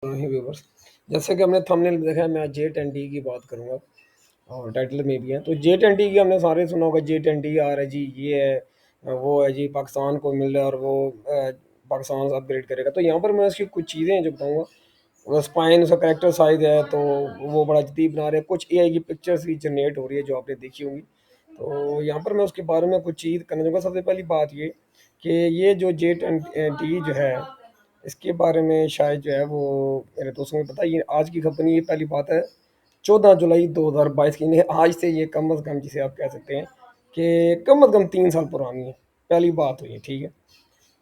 ही viewers, जैसे कि हमने थंबनेल में देखा है, मैं जे टेन टी की बात करूंगा और टाइटल में भी है। तो जे टेन टी की हमने सारे सुना होगा, जे टेन टी आ रहा है जी, ये है वो है जी, पाकिस्तान को मिल रहा है और वो पाकिस्तान से अपग्रेड करेगा। तो यहाँ पर मैं उसकी कुछ चीज़ें हैं जो बताऊँगा। स्पाइन उसका करेक्टर साइज है तो वो बड़ा जदीद बना रहे हैं। कुछ एआई की पिक्चर्स भी जनरेट हो रही है जो आपने देखी होंगी। तो यहाँ पर मैं उसके बारे में कुछ चीज़ करना चाहूँगा। सबसे पहली बात ये कि ये जो जे टेन टी जो है, इसके बारे में शायद जो है वो मेरे दोस्तों को पता है। ये आज की खबर नहीं, ये पहली बात है 14 जुलाई 2022 की। नहीं, आज से ये कम अज़ कम जिसे आप कह सकते हैं कि कम अज़ कम 3 साल पुरानी है। पहली बात हुई है, ठीक है।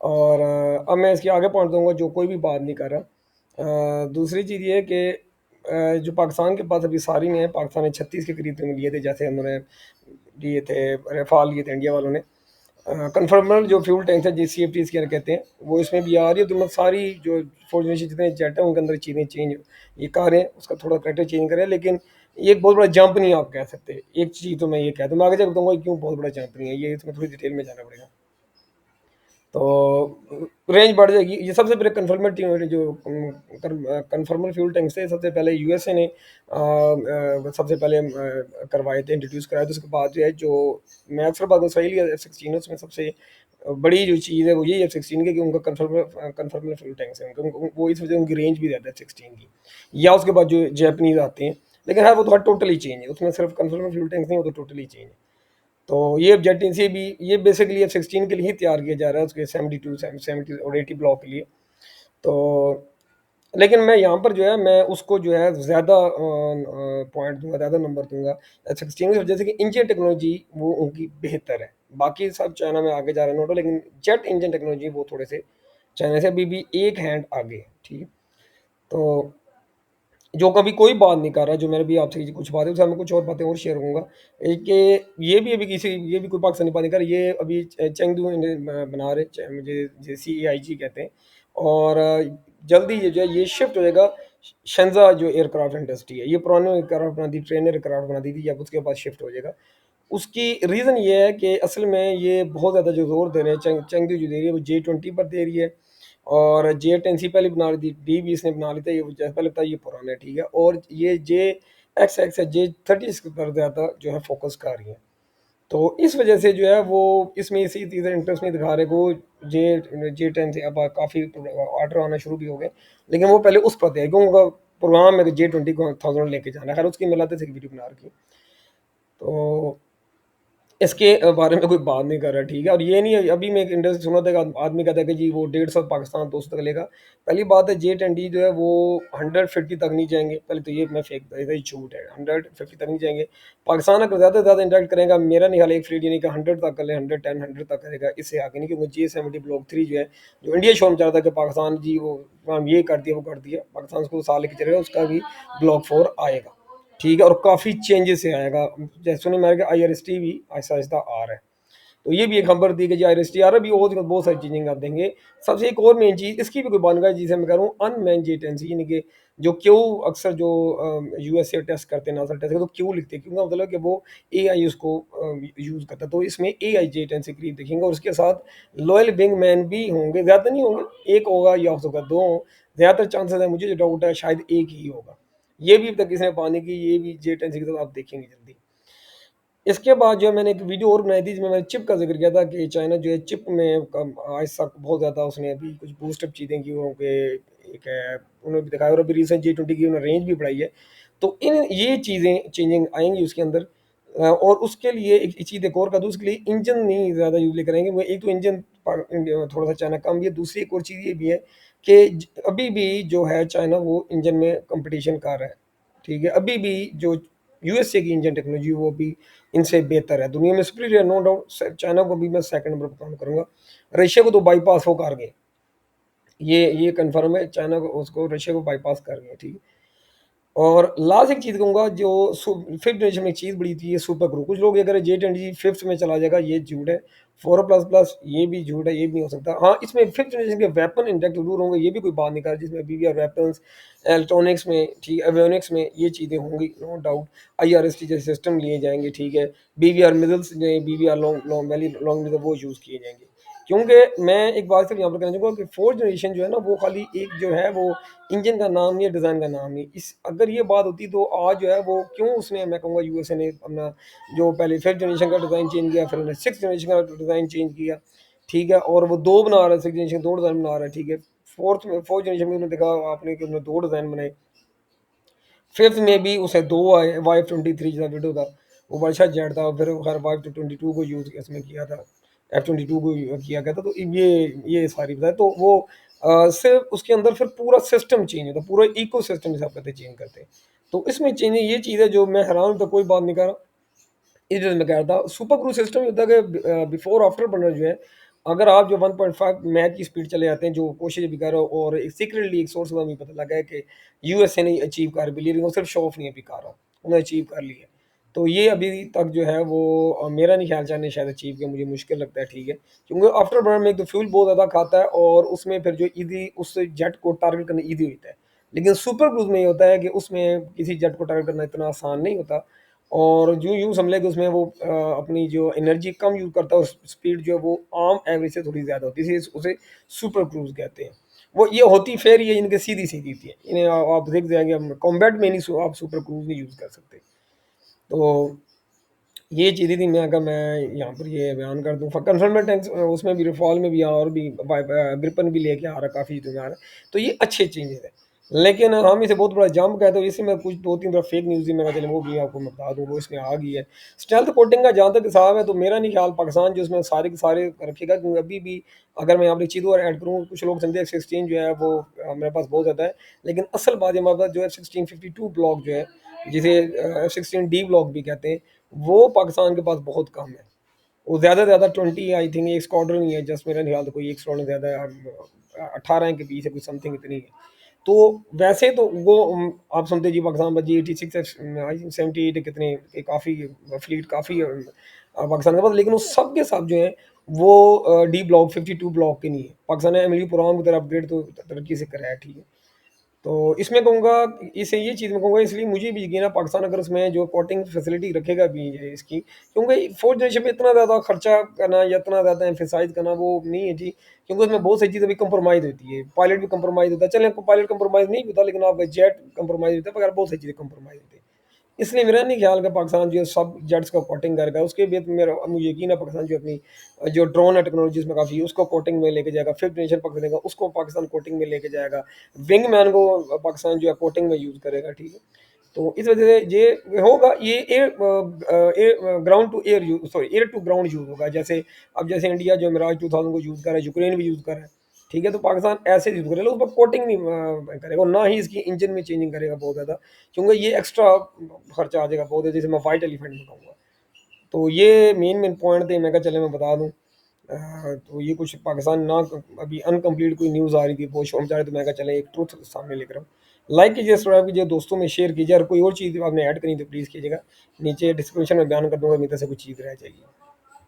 और अब मैं इसके आगे पहुँच दूँगा, जो कोई भी बात नहीं कर रहा। दूसरी चीज़ ये है कि जो पाकिस्तान के पास अभी सारी नहीं है, पाकिस्तान ने 36 के करीब लिए थे, जैसे उन्होंने लिए थे, रफाल लिए थे इंडिया वालों ने। कन्फर्मर जो फ्यूल टैंक्स है, JCFT इसके कहते हैं, वो इसमें भी आ रही है। तो मैं सारी जो फौज में जितने जेट हैं उनके अंदर चीज़ें चेंज, ये कारें उसका थोड़ा करेक्टर चेंज करें। लेकिन ये एक बहुत बड़ा जंप नहीं आप कह सकते। एक चीज़ तो मैं ये कहता हूँ, मैं आगे जब बताऊँगा क्यों बहुत बड़ा जंप नहीं है ये, इसमें थोड़ी डिटेल में जाना पड़ेगा। तो रेंज बढ़ जाएगी। ये सबसे पहले कन्फर्मर जो कन्फर्मर फ्यूल टैंक्स थे, सबसे पहले यूएसए ने सबसे पहले करवाए थे, इंट्रोड्यूस कराए थे। उसके बाद जो है, जो मैं अक्सर बात को सही लिया F-16 उसमें सबसे बड़ी जो चीज़ है वो यही F-16 की, कि उनका कन्फर्मर फ्यूल टैंक्स है वो इस वजह उनकी रेंज भी ज़्यादा है F-16 की। या उसके बाद जो जैपनीज आते हैं, लेकिन है वो तो टोटली चेंज है, उसमें सिर्फ कन्फर्मर फ्यूल टैंक्स नहीं, वो तो टोटली चेंज है। तो ये जेट से भी ये बेसिकली F-16 के लिए ही तैयार किया जा रहा है, उसके 72 70 और 80 ब्लॉक के लिए। तो लेकिन मैं यहाँ पर जो है, मैं उसको जो है ज़्यादा पॉइंट दूंगा, ज़्यादा नंबर दूंगा F-16 की वजह से कि इंजन टेक्नोलॉजी वो उनकी बेहतर है। बाकी सब चाइना में आगे जा रहे हैं नोटो, लेकिन जेट इंजन टेक्नोलॉजी वो थोड़े से चाइना से अभी भी एक हैंड आगे है, ठीक है। तो जो कभी कोई बात नहीं कर रहा, जो मैंने भी आपसे कुछ बातें, उससे मैं कुछ और बातें और शेयर करूँगा। एक कि ये भी अभी किसी, ये भी कोई पाकिस्तानी बात नहीं कर रहा, ये अभी चेंगदू बना रहे, मुझे CAIG कहते हैं। और जल्दी ये जो है ये शिफ्ट हो जाएगा। शंजा जो एयरक्राफ्ट इंडस्ट्री है, ये पुराने एयरक्राफ्ट बनाती, ट्रेनर एयरक्राफ्ट बनाती थी, अब उसके बाद शिफ्ट हो जाएगा। उसकी रीज़न ये है कि असल में ये बहुत ज़्यादा जो ज़ोर दे रहे हैं, चेंगदू जो दे रही है वो J-20 पर दे रही है। और J-10 सी पहले बना रही थी, डी भी इसने बना ली था, ये जैसे पहले था, ये पुराना है, ठीक है। और ये JX है, J-30 पर ज़्यादा जो है फोकस कर रही है। तो इस वजह से जो है वो इसमें इसी चीज़ें इंटरेस्ट नहीं दिखा रहे को। J-10 से अब काफ़ी ऑर्डर आना शुरू भी हो गए, लेकिन वो पहले उस पर थे क्योंकि उनका प्रोग्राम है J-20 को 1000 लेके जाना है। खैर उसकी मिलाते से वीडियो बना रखी। तो इसके बारे में कोई बात नहीं कर रहा, ठीक है। और ये नहीं है, अभी मैं एक इंटरेस्ट सुना था, एक आदमी कहता है कि जी वो 150 पाकिस्तान 200 तक लेगा। पहली बात है, J-20 जो है वो 150 तक नहीं जाएंगे। पहले तो ये मैं फेंक ये झूठ है, 150 तक नहीं जाएंगे। पाकिस्तान अगर ज़्यादा से ज़्यादा इंटरेक्ट करेगा, मेरा नहीं हाल एक फ्री नहीं का 100 तक कर ले, 110 100 तक करेगा, इससे आगे नहीं। क्योंकि J-70 ब्लॉक 3 जो है, जो इंडिया शो में चल रहा था कि पाकिस्तान जी वो हम ये कर दिया वो कर दिया, पाकिस्तान उसको साल लेके चलेगा, उसका भी ब्लॉक 4 आएगा, ठीक है। और काफ़ी चेंजेस से आएगा, जैसे सुने मेरे IRST भी आहिस्ता आहिस्ता आ रहा है। तो ये भी एक खबर दी कि जी IRST आ रहा है, भी और बहुत सारी चीज़ें आप देंगे। सबसे एक और मेन चीज़ इसकी भी कोई बन गई, जिसे मैं कह रहा हूँ अनमैन J-10C, यानी कि जो क्यू अक्सर जो USA टेस्ट करते हैं, नासा टेस्ट करते हैं, तो क्यू लिखते हैं, क्यों का मतलब कि वो AI उसको यूज़ करता है। तो इसमें AI J-10C करीब देखेंगे, और उसके साथ लॉयल विंग मैन भी होंगे, ज़्यादा नहीं होंगे, एक होगा या हो सकता 2 हों। ज़्यादातर चांसेस है, मुझे जो डाउट है शायद एक ही होगा। ये भी अब तक किसी ने पाने की, ये भी J-10C के साथ आप देखेंगे जल्दी। इसके बाद जो है मैंने एक वीडियो और बनाई थी, जिसमें मैंने चिप का जिक्र किया था कि चाइना जो है चिप में आज तक बहुत ज़्यादा उसने अभी कुछ बूस्टअप चीज़ें की हों कि एक है, उन्होंने भी दिखाया। और अभी रिसेंट J-20 की उन्होंने रेंज भी बढ़ाई है। तो इन ये चीज़ें चेंजिंग आएंगी उसके अंदर। और उसके लिए एक चीज़ एक और का, तो उसके लिए इंजन नहीं ज़्यादा यूज करेंगे वो। एक तो इंजन थोड़ा सा चाइना कम, ये दूसरी एक और चीज़ ये भी है कि अभी भी जो है चाइना वो इंजन में कंपटीशन कर रहा है, ठीक है। अभी भी जो USA की इंजन टेक्नोलॉजी वो भी इनसे बेहतर है, दुनिया में सुपीरियर नो डाउट। चाइना को भी मैं सेकंड नंबर पर काउंट करूंगा। रशिया को तो बाईपास हो कर गए, ये कंफर्म है, चाइना को उसको रशिया को बाईपास कर गए, ठीक है। और लास्ट एक चीज़ कहूँगा, जो फिफ्थ जनरेशन में एक चीज़ बड़ी थी, ये सुपर ग्रू। कुछ लोग ये कह रहे J-20 फिफ्थ में चला जाएगा, ये झूठ है। 4++ ये भी झूठ है, ये भी नहीं हो सकता। हाँ, इसमें फिफ्थ जनरेशन के वेपन इंटेक्ट जरूर होंगे, ये भी कोई बात नहीं कर, जिसमें BBR वेपन्स, इलेक्ट्रॉनिक्स में, ठीक है, एवियोनिक्स में ये चीज़ें होंगी, नो डाउट। IRST जैसे सिस्टम लिए जाएंगे, ठीक है। BBR मिजल्स जो BBR लॉन्ग वैली लॉन्ग वो यूज़ किए जाएंगे। क्योंकि मैं एक बात सिर्फ यहाँ पर कहना चाहूँगा कि फोर्थ जनरेशन जो है ना वो खाली एक जो है वो इंजन का नाम नहीं है, डिज़ाइन का नाम नहीं। इस अगर ये बात होती तो आज जो है वो क्यों उसने मैं कहूँगा यूएसए ने अपना जो पहले फिफ्थ जनरेशन का डिज़ाइन चेंज किया, फिर उन्होंने सिक्स जनरेशन का डिज़ाइन चेंज किया, ठीक है, और वो दो बना रहा है, सिक्स जनरेशन दो डिज़ाइन बना रहा है, ठीक है। फोर्थ जनरेशन में उन्होंने देखा आपने कि उन्होंने दो डिज़ाइन बनाए, फिफ्थ में भी उसे दो आए, वाई 23 जो वीडियो था वो बड़ा अच्छा जेट था, फिर हर वाई 22 को यूज़ इसमें किया था, F-22 को किया गया था। तो ये सारी बताए तो वो सिर्फ उसके अंदर फिर पूरा सिस्टम चेंज होता, पूरा इको सिस्टम जिसे आप कहते हैं चेंज करते हैं। तो इसमें चेंज ये चीज़ है जो मैं हैरान हूँ, तो कोई बात नहीं कर रहा। इस वजह से मैं कह रहा था सुपर क्रूज सिस्टम ये होता है कि बिफोर आफ्टर बर्नर जो है, अगर आप जो 1.5 मैच की स्पीड चले जाते हैं, जो कोशिश भी कर रहे हो, और सीक्रेटली एक सोर्स का मुझे पता लगा है कि यूएसए ने अचीव कर भी ली, लेकिन वो सिर्फ शो ऑफ नहीं है भी कर रहा, उन्होंने अचीव कर लिया। तो ये अभी तक जो है वो मेरा नहीं ख्याल चाहने शायद अचीव किया, मुझे मुश्किल लगता है, ठीक है, क्योंकि आफ्टर बर्नर में एक तो फ्यूल बहुत ज़्यादा खाता है, और उसमें फिर जो ईजी उस जेट को टारगेट करना ईजी होता है। लेकिन सुपर क्रूज में ये होता है कि उसमें किसी जेट को टारगेट करना इतना आसान नहीं होता, और जो यूँ समझ कि उसमें वो अपनी जो एनर्जी कम यूज़ करता है, और स्पीड जो है वो आम एवरेज से थोड़ी ज़्यादा होती है, इसलिए उसे सुपर क्रूज कहते हैं। वो ये होती फिर ये इनके सीधी सीधी थी, इन्हें आप देख जाएंगे कॉम्बैट में नहीं आप सुपर क्रूज नहीं यूज़ कर सकते। तो ये चीज़ें थी, मैं अगर मैं यहाँ पर ये बयान कर दूँ, कन्फर्मेंट टैंक्स उसमें भी रिफॉल में भी और भी ग्रिपन भी लेके आ रहा है, काफ़ी चीज़ों में आ रहा है, तो ये अच्छे चेंजेस है। लेकिन हम इसे बहुत बड़ा जंप कहते हैं, इसी में कुछ दो तीन तरह फेक न्यूज़ ही मैं चले वो भी आपको मैं बता दूँ, वो इसमें आ गई है। स्टेल्थ कोटिंग का जहाँ तक हिसाब है, तो मेरा नहीं ख्याल पाकिस्तान जो उसमें सारे के सारे रखेगा, क्योंकि अभी भी अगर मैं यहाँ पर चीज़ और ऐड करूँ, कुछ लोग समझे F-16 जो है वो मेरे पास बहुत ज़्यादा है, लेकिन असल बात ये हमारे पास जो F-16 52 ब्लॉक जो है, जिसे F-16D ब्लॉक भी कहते हैं, वो पाकिस्तान के पास बहुत कम है। वो ज़्यादा से ज़्यादा 20 आई थिंक एक स्क्वाड्रन ही है, जस्ट मेरा ख्याल तो कोई एक स्क्वाड्रन ज़्यादा है, 18 के बीच है, कुछ समथिंग इतनी है। तो वैसे तो वो आप सुनते जी पाकिस्तान बची 86 आई थिंक 78 कितने काफ़ी फ्लीट काफ़ी पाकिस्तान के पास, लेकिन वो सब के सब जो है वो डी ब्लॉक 52 ब्लॉक के नहीं है। पाकिस्तान ने एमएलयू प्रोग्राम की तरह अपग्रेड तो तरक्की से करा है, ठीक है। तो इसमें कहूँगा, इसे ये चीज़ मैं कहूँगा, इसलिए मुझे भी यकीन है पाकिस्तान अगर उसमें जो कोटिंग फैसिलिटी रखेगा भी है इसकी, क्योंकि फोर्थ जनरेशन में इतना ज़्यादा खर्चा करना या इतना ज़्यादा एम्फेसाइज करना वो नहीं है जी, क्योंकि उसमें बहुत सारी चीज़ें भी कंप्रोमाइज़ होती है, पायलट भी कंप्रोमाइज़ होता है, चले आपको पायलट कंप्रोमाइज़ नहीं होता, लेकिन आपका जेट कंप्रोमाइज़ होता है, मगर बहुत सारी चीज़ें कंप्रोमाइज़ होती है। इसलिए मेरा नहीं ख्याल कि पाकिस्तान जो है सब जेट्स का कोटिंग करेगा, उसके भी मेरा मुझे यकीन है पाकिस्तान जो अपनी जो ड्रोन है टेक्नोलॉजी उसमें काफ़ी उसको कोटिंग में लेके जाएगा, फिफ्थ जनरेशन पकड़ देगा उसको पाकिस्तान कोटिंग में लेके जाएगा, विंग मैन को पाकिस्तान जो है कोटिंग में यूज़ करेगा, ठीक है। तो इस वजह से ये होगा, ये air ground to air use, sorry air to ground use होगा, जैसे अब जैसे इंडिया जो मिराज 2000 को यूज़ कर रहा है, यूक्रेन भी यूज़ कर रहा है, ठीक है, तो पाकिस्तान ऐसे यूज़ करेगा, उस पर कोटिंग नहीं करेगा, और ना ही इसकी इंजन में चेंजिंग करेगा बहुत ज़्यादा, क्योंकि ये एक्स्ट्रा खर्चा आ जाएगा बहुत है, जैसे मैं वाइट एलिफेंट में कहूँगा। तो ये मेन पॉइंट थे, मैं कहा चले मैं बता दूँ। तो ये कुछ पाकिस्तान ना अभी अनकम्प्लीट कोई न्यूज़ आ रही थी बहुत शोर मचा रहे, तो मैं कहा चले एक ट्रुथ सामने लेकर आऊँ। लाइक कीजिए, सब्सक्राइब कीजिए, दोस्तों में शेयर कीजिए, और कोई और चीज़ आपने ऐड करनी तो प्लीज़ कीजिएगा, नीचे डिस्क्रिप्शन में बयान कर दूंगा, मेरी तरफ से कुछ चीज़ रह जाएगी।